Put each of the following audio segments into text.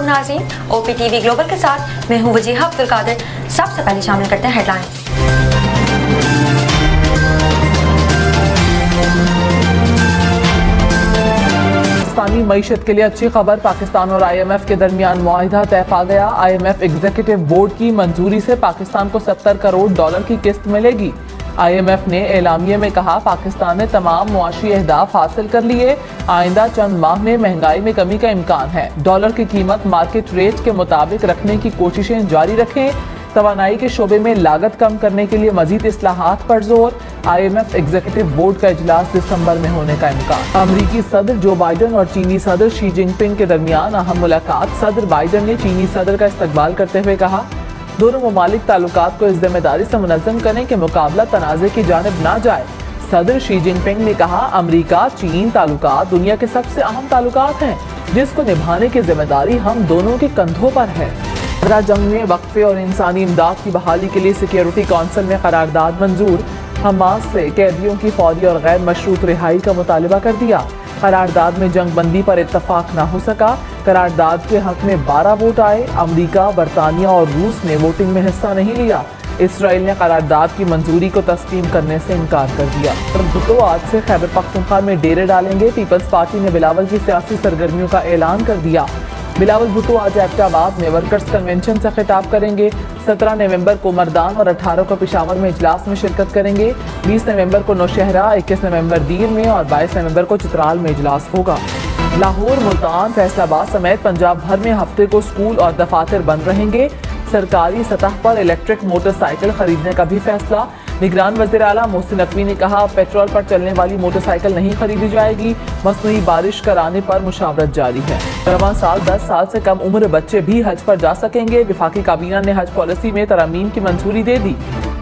नाज़रीन, OPTV global के साथ मैं हूँ वजीहा अब्दुल कादिर। सबसे पहले शामिल करते हैं हेडलाइंस। पाकिस्तानी मईशत के लिए अच्छी खबर, पाकिस्तान और IMF के दरमियान मुआहिदा तय पा गया। IMF एग्जीक्यूटिव बोर्ड की मंजूरी से पाकिस्तान को $70 करोड़ की किस्त मिलेगी। IMF ने एलामिये में कहा, पाकिस्तान ने तमाम मुआशी अहदाफ हासिल कर लिए, आइंदा चंद माह में महंगाई में कमी का इम्कान है। डॉलर की कीमत मार्केट रेट के मुताबिक रखने की कोशिशें जारी रखें। तवानाई के शोबे में लागत कम करने के लिए मजीद इस्लाहात पर जोर। IMF एग्जीक्यूटिव बोर्ड का इजलास दिसंबर में होने का इम्कान। अमरीकी सदर जो बाइडन और चीनी सदर शी जिनपिंग के दरमियान अहम मुलाकात। सदर बाइडन ने चीनी सदर का इस्तकबाल करते हुए कहा, दोनों ममालिक ताल्लुकात को इस जिम्मेदारी से मुनज़्ज़म करें कि मुकाबला तनाज़े की जानिब ना जाए। सदर शी जिनपिंग ने कहा, अमरीका चीन ताल्लुकात दुनिया के सबसे अहम ताल्लुकात हैं, जिसको निभाने की जिम्मेदारी हम दोनों के कंधों पर है। जंग में वक्फे और इंसानी इमदाद की बहाली के लिए सिक्योरिटी कौंसिल में करारदाद मंजूर। हमास से कैदियों की फौरी और गैर मशरूत रिहाई का मुतालिबा कर दिया। करारदाद में जंग बंदी पर इत्तफाक ना हो सका। करारदाद के हक में 12 वोट आए। अमरीका, बरतानिया और रूस ने वोटिंग में हिस्सा नहीं लिया। इसराइल ने करारदाद की मंजूरी को तस्लीम करने से इनकार कर दिया। भुट्टो आज से खैबर पख्तूनख्वा में डेरे डालेंगे। पीपल्स पार्टी ने बिलावल की सियासी सरगर्मियों का ऐलान कर दिया। बिलावल भुट्टो आज एबटाबाद में वर्कर्स कन्वेंशन से खिताब करेंगे। 17 नवंबर को मर्दान और 18 को पेशावर में इजलास में शिरकत करेंगे। 20 नवंबर को नौशहरा, 21 नवंबर दीर में और 22 नवंबर को चित्राल में इजलास होगा। लाहौर, मुल्तान, फैसलाबाद समेत पंजाब भर में हफ्ते को स्कूल और दफातर बंद रहेंगे। सरकारी सतह पर इलेक्ट्रिक मोटरसाइकिल खरीदने का भी फैसला। निगरान वज़ीर आला मोहसिन नकवी ने कहा, पेट्रोल पर चलने वाली मोटरसाइकिल नहीं खरीदी जाएगी। मसनूई बारिश कराने पर मुशावरत जारी है। रवां साल 10 साल से कम उम्र बच्चे भी हज पर जा सकेंगे। वफाकी काबीना ने हज पॉलिसी में तरमीम की मंजूरी दे दी।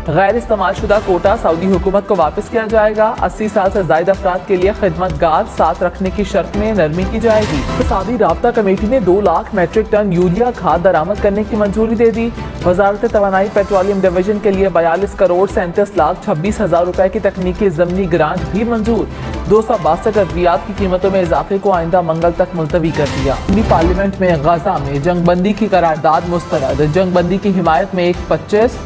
गैर इस्तेमाल शुदा कोटा सऊदी हुकूमत को वापस किया जाएगा। 80 साल से ज़ायद अफराद के लिए खिदमतगार साथ रखने की शर्त में नरमी की जाएगी। इक़्तिसादी राब्ता कमेटी ने 2 लाख मेट्रिक टन यूरिया खाद दरामद करने की मंजूरी दे दी। वजारत तवानाई पेट्रोलियम डिवीजन के लिए 42 करोड़ 37 लाख 26 हजार रुपए की तकनीकी ज़मीनी ग्रांट भी मंजूर। 262 अद्वियात की कीमतों में इजाफे को आइंदा मंगल तक मुलतवी कर दिया। पार्लियामेंट में गजा में जंगबंदी की करारदाद मुस्तरद। जंगबंदी की हिमायत में 125,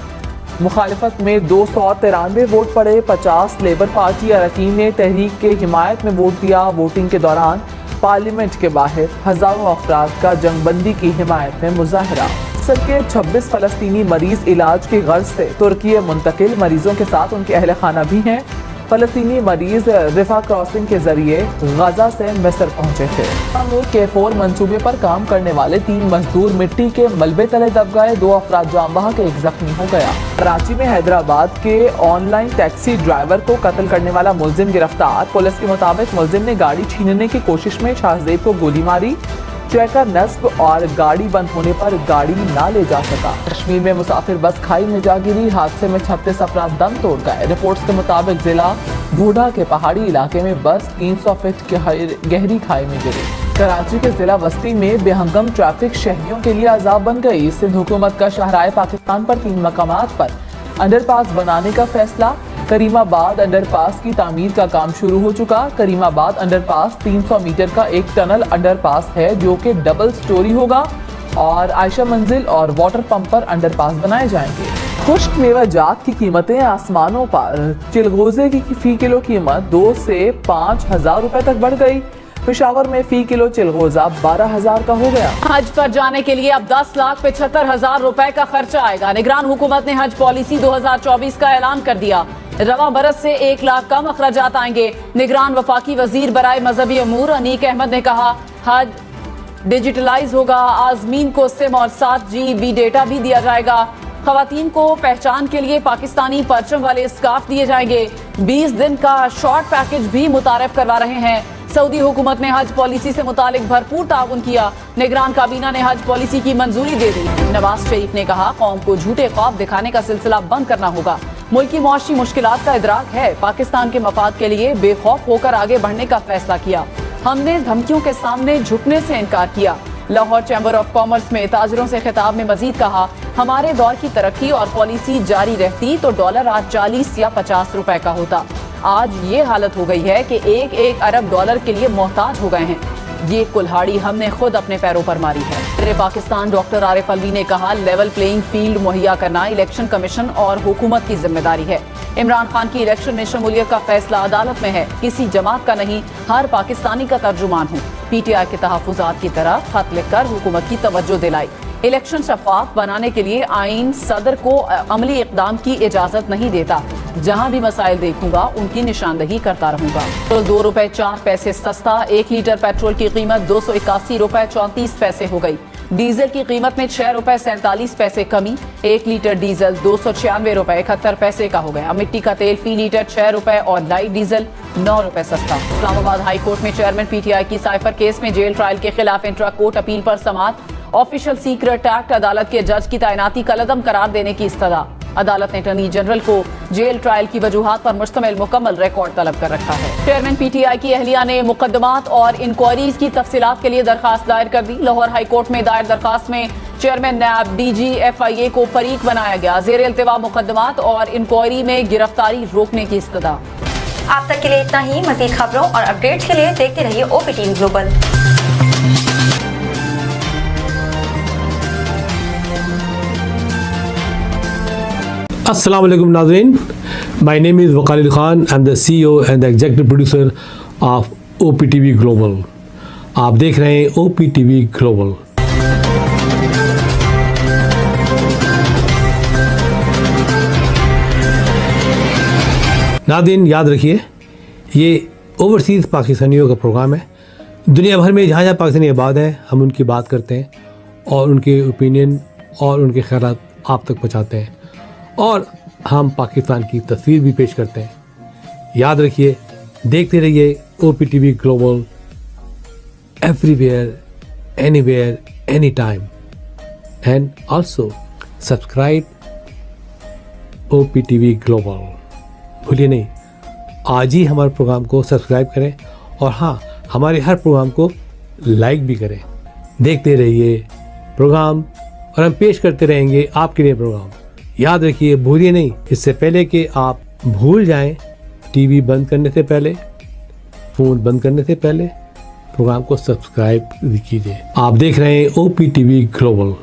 मुखालिफत में 293 वोट पड़े। 50 लेबर पार्टी अरकान ने तहरीक के हिमायत में वोट दिया। वोटिंग के दौरान पार्लियामेंट के बाहर हजारों अफराद का जंगबंदी की हिमायत में मुजाहरा। के 26 फलस्तीनी मरीज इलाज की गर्ज से तुर्की मुंतकिल। मरीजों के साथ उनके अहल खाना भी हैं। फलस्तीनी मरीज रिफा क्रॉसिंग के जरिए गजा से मिस्र पहुंचे थे। K4 मंसूबे पर काम करने वाले 3 मजदूर मिट्टी के मलबे तले दब गए। 2 अफराद जान बहक, 1 जख्मी हो गया। कराची में हैदराबाद के ऑनलाइन टैक्सी ड्राइवर को कत्ल करने वाला मुलजिम गिरफ्तार। पुलिस के मुताबिक मुलजिम ने गाड़ी छीनने की कोशिश में शाहजेब को गोली मारी। ट्रैकर नस्ब और गाड़ी बंद होने पर गाड़ी ना ले जा सका। कश्मीर में मुसाफिर बस खाई में जा गिरी। हादसे में 36 अफराद दम तोड़ गए। रिपोर्ट्स के मुताबिक जिला ढूढ़ा के पहाड़ी इलाके में बस 300 फीट गहरी खाई में गिरी। कराची के जिला वस्ती में बेहंगम ट्रैफिक शहरियों के लिए अजाब बन गई। सिंध हुकूमत का शाहराए पाकिस्तान पर 3 मकामात पर अंडरपास बनाने का फैसला। करीमाबाद अंडरपास की तामीर का काम शुरू हो चुका। करीमाबाद अंडरपास 300 मीटर का एक टनल अंडरपास है जो कि डबल स्टोरी होगा और आयशा मंजिल और वाटर पंप पर अंडरपास बनाए जाएंगे। खुश्क मेवा जात की कीमतें आसमानों पर। चिलगोजे की फी किलो कीमत 2 से 5 हजार रुपए तक बढ़ गई। पेशावर में फी किलो चिलगोजा 12,000 का हो गया। हज पर जाने के लिए अब 10,75,000 रुपए का खर्चा आएगा। निगरान हुकूमत ने हज पॉलिसी 2024 का ऐलान कर दिया। रवां बरस से 1 लाख कम अखराजात आएंगे। निगरान वफाकी वजीर बराए मजहबी अमूर अनीक अहमद ने कहा, हज डिजिटलाइज होगा। आजमीन को सिम और 7 GB डेटा भी दिया जाएगा। खवातीन को पहचान के लिए पाकिस्तानी परचम वाले स्कार्फ दिए जाएंगे। 20 दिन का शॉर्ट पैकेज भी मुतारफ करवा रहे हैं। सऊदी हुकूमत ने हज पॉलिसी से मुतालिक भरपूर ताउन किया। निगरान काबीना ने हज पॉलिसी की मंजूरी दे दी। नवाज शरीफ ने कहा, कौम को झूठे ख्वाब दिखाने का सिलसिला बंद करना होगा। मुल्क की मुआशी मुश्किलात का इदराक है। पाकिस्तान के मफाद के लिए बेखौफ होकर आगे बढ़ने का फैसला किया। हमने धमकियों के सामने झुकने से इनकार किया। लाहौर चैम्बर ऑफ कॉमर्स में ताजरों से खिताब में मजीद कहा, हमारे दौर की तरक्की और पॉलिसी जारी रहती तो डॉलर आज 40 या 50 रुपए का होता। आज ये हालत हो गई है कि 1 अरब डॉलर के लिए मोहताज हो गए हैं। یہ कुल्हाड़ी हमने खुद अपने पैरों पर मारी है। वज़ीर पाकिस्तान डॉक्टर आरिफ अलवी ने कहा, लेवल प्लेइंग फील्ड मुहैया करना इलेक्शन कमीशन और हुकूमत की जिम्मेदारी है। इमरान खान की इलेक्शन में शमूलियत का फैसला अदालत में है, किसी जमात का नहीं, हर पाकिस्तानी का तर्जुमान हूँ। PTI के तहफ़्फ़ुज़ात की तरफ खत लिखकर हुकूमत की तवज्जो दिलाई। इलेक्शन शफाफ बनाने के लिए आइन सदर को अमली इक़दाम की इजाज़त नहीं देता। जहां भी मसाइल देखूंगा उनकी निशानदही करता रहूंगा। तो 2 रुपए 4 पैसे सस्ता, 1 लीटर पेट्रोल की कीमत 281 रुपए 34 पैसे हो गई। डीजल की कीमत में 6 रुपए 47 पैसे कमी, 1 लीटर डीजल 296 रुपए 71 पैसे का हो गया। मिट्टी का तेल फी लीटर 6 रुपए और लाइट डीजल 9 रुपए सस्ता। इस्लामाबाद हाई कोर्ट में चेयरमैन PTI की साइफर केस में जेल ट्रायल के खिलाफ इंट्रा कोर्ट अपील पर समाअत। ऑफिशियल सीक्रेट एक्ट अदालत के जज की तैनाती कलअदम करार देने की इस्तदा। अदालत ने अटॉर्नी जनरल को जेल ट्रायल की वजूहात पर मुश्तमिल मुकम्मल रिकॉर्ड तलब कर रखा है। चेयरमैन PTI की अहलिया ने मुकदमात और इंक्वायरीज की तफसीलात के लिए दरखास्त दायर कर दी। लाहौर हाई कोर्ट में दायर दरखास्त में चेयरमैन नैब DG FIA को फरीक बनाया गया। ज़ेर इल्तिवा मुकदमात और इंक्वायरी में गिरफ्तारी रोकने की इस्तदा। आप तक के लिए इतना ही। मज़ीद खबरों और अपडेट्स के लिए देखते रहिए OPTV ग्लोबल। अस्सलाम वालेकुम नाज़रीन, my name is Wakal Khan, I am the CEO and the executive producer of OPTV Global. आप देख रहे हैं OPTV ग्लोबल। नाज़रीन याद रखिए, ये ओवरसीज़ पाकिस्तानियों का प्रोग्राम है। दुनिया भर में जहाँ जहाँ पाकिस्तानी आबाद हैं हम उनकी बात करते हैं और उनके ओपिनियन और उनके ख़यालात आप तक पहुँचाते हैं और हम पाकिस्तान की तस्वीर भी पेश करते हैं। याद रखिए, देखते रहिए OPTV global, everywhere, anywhere, any time, and also subscribe OPTV global. भूलिए नहीं, आज ही हमारे प्रोग्राम को सब्सक्राइब करें और हाँ, हमारे हर प्रोग्राम को लाइक भी करें। देखते रहिए प्रोग्राम और हम पेश करते रहेंगे आपके लिए प्रोग्राम। याद रखिए, भूलिए नहीं, इससे पहले कि आप भूल जाएं, टीवी बंद करने से पहले, फ़ोन बंद करने से पहले प्रोग्राम को सब्सक्राइब कीजिए। आप देख रहे हैं OPTV global.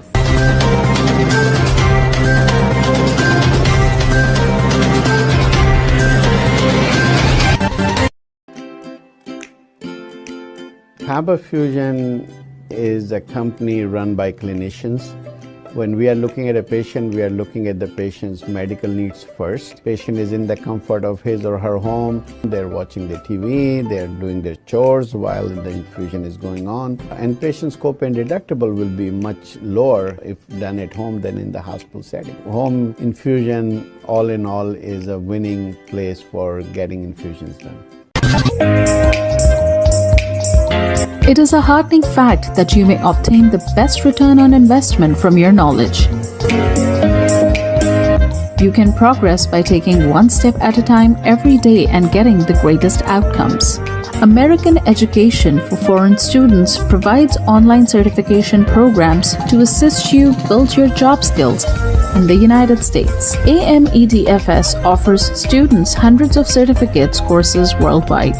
Faber Fusion is a company run by clinicians. When we are looking at a patient, we are looking at the patient's medical needs first. Patient is in the comfort of his or her home. They're watching the TV, they're doing their chores while the infusion is going on. And patient's copay and deductible will be much lower if done at home than in the hospital setting. Home infusion, all in all, is a winning place for getting infusions done. It is a heartening fact that you may obtain the best return on investment from your knowledge. You can progress by taking one step at a time every day and getting the greatest outcomes. American Education for Foreign Students provides online certification programs to assist you build your job skills in the United States. AMEDFS offers students hundreds of certificates courses worldwide.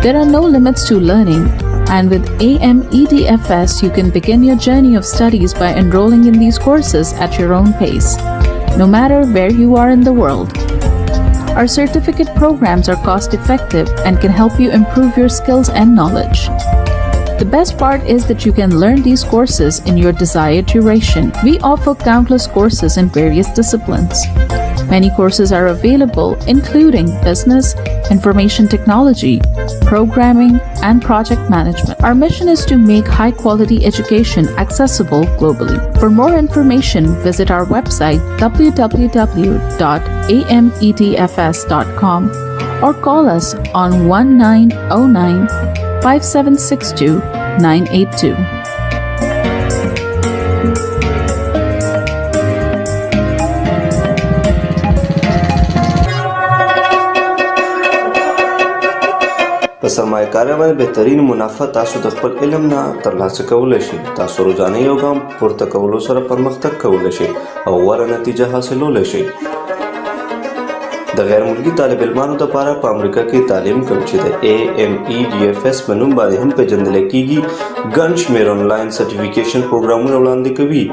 There are no limits to learning, and with AMEDFS, you can begin your journey of studies by enrolling in these courses at your own pace, no matter where you are in the world. Our certificate programs are cost-effective and can help you improve your skills and knowledge. The best part is that you can learn these courses in your desired duration. We offer countless courses in various disciplines. Many courses are available, including business, information technology, programming, and project management. Our mission is to make high-quality education accessible globally. For more information, visit our website www.amedfs.com or call us on 1909-5762-982. په سرمایه‌کارۍ باندې بهترین منافع تاسو د خپل علم نه ترلاسه کولی شئ. تاسو روزانه you ګام پورته کولو سره پرمختګ کولی شئ او غوره نتیجه حاصلولی شئ. د غیر ملکی طالب علمانو لپاره په امریکا کې تعلیم کوم چې د AMEDFS په نوم باندې هم پیژندل کیږي ګڼ شمېر آنلاین سرټیفیکیشن پروګرامونه وړاندې کوي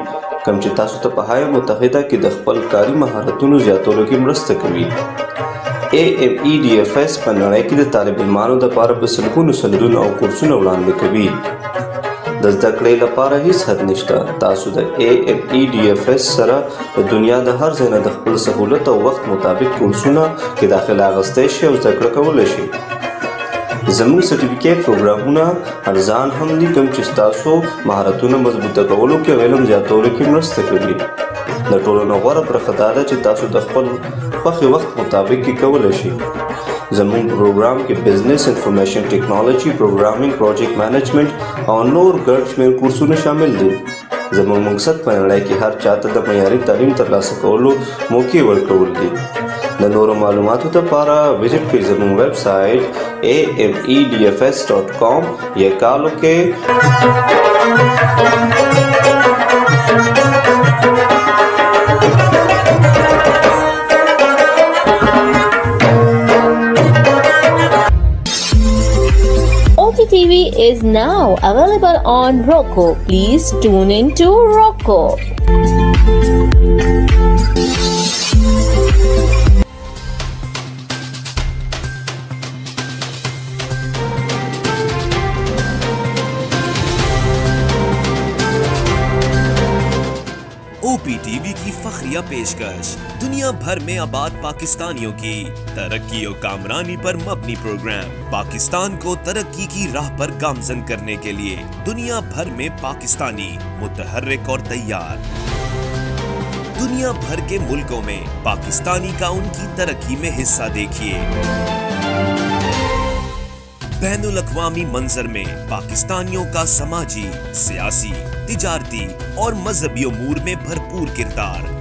کوم چې تاسو ته په هایه متحده کې د خپل کاري مهارتونو زیاتولو کې مرسته کوي. AMEDFS په نړۍ کې د طالب علمانو لپاره په سلګونو سندونه او کورسونه وړاندې کوي. د زده کړې لپاره هیڅ حد نشته. تاسو د AMEDFS سره د دنیا د هر ځای نه د خپل سهولت او وخت مطابق کورسونه کې داخله اخیستی شئ او زده کړه کولی شئ. زموږ سرټیفیکیټ پروګرامونه ارزان هم دي کوم چې ستاسو مهارتونه مضبوطه کولو کې او علم زیاتولو کې مرسته کوي. د ټولو نه غوره برخه دا ده چې تاسو د خپل خوښې وخت مطابق کې کولی شئ. زموږ پروګرام کې بزنس انفارمیشن ټیکنالوژي پروګرامینګ پروجیکټ مینجمنټ او نور ګڼ شمېر کورسونه شامل دي. زموږ مقصد په نړۍ کې هر چاته د معیاري تعلیم ترلاسه کولو موقع ورکول دي. د نورو معلوماتو لپاره وزټ کړئ زموږ ویب سایټ amedfs.com یا کال وکړئ OTTV is now available on Roku. Please tune in to Roku. OPTV की फखरिया पेशकश दुनिया भर में आबाद पाकिस्तानियों की तरक्की और कामरानी पर मबनी प्रोग्राम पाकिस्तान को तरक्की की राह पर गामजन करने के लिए दुनिया भर में पाकिस्तानी मुतहर्रिक और तैयार. दुनिया भर के मुल्कों में पाकिस्तानी का उनकी तरक्की में हिस्सा देखिए. बैनुल अक़वामी मंजर में पाकिस्तानियों का समाजी, सियासी, तिजारती और मजहबी उमूर में भरपूर किरदार.